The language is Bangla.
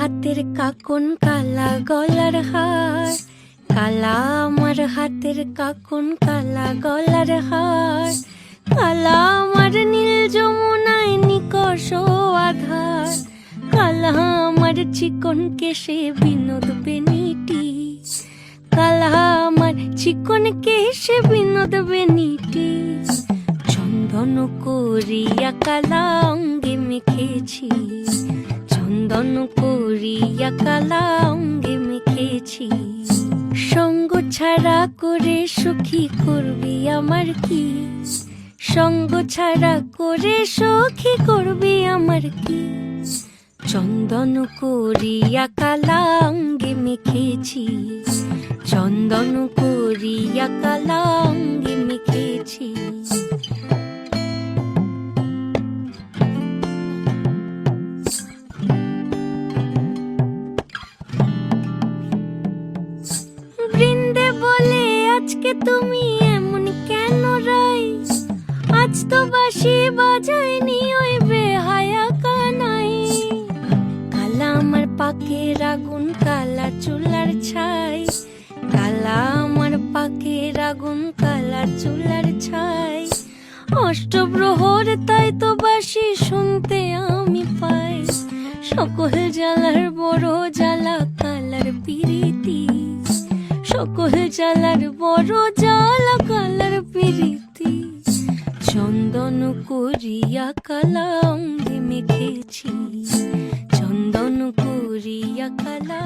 হাতের কাকন কালা গলার হার, কালা আমার হাতের কাকন কালা গলার হার, কালা আমার নীল যমুনায় নিকষ আধার, কালা আমার চিকন কেশে বিনোদ বেনিটি, কালা আমার চিকন কেশে বিনোদ বেনিটি, চন্দন করিয়া কালা অঙ্গে মেখেছি, চন্দন করিয়া কালা অঙ্গে মেখেছি। সঙ্গ ছাড়া করে সখী করবি আমার কি, সঙ্গ ছাড়া করে সখী করবি আমার কি, চন্দন করিয়া কালা অঙ্গে মেখেছি, চন্দন করিয়া কালা অঙ্গে মেখেছি। বৃন্দে বলে আজকে তুমি এমন কেন রাই, আজ তো বাঁশি বাজায়নি ওই বেহায়া কানাই, কালা আমার পাকের আগুন কালা চুলার ছাই, কালা আমার পাকের আগুন কালা চুলার ছাই, অষ্টপ্রহর তাই তো বাঁশি শুনতে আমি পাই, সকল জ্বালার বড় জ্বালা কালার পিরিতি, সকল জ্বালার বড় জ্বালা কালার পিরিতি, চন্দন করিয়া কালা অঙ্গে মেখেছি, চন্দন করিয়া কালা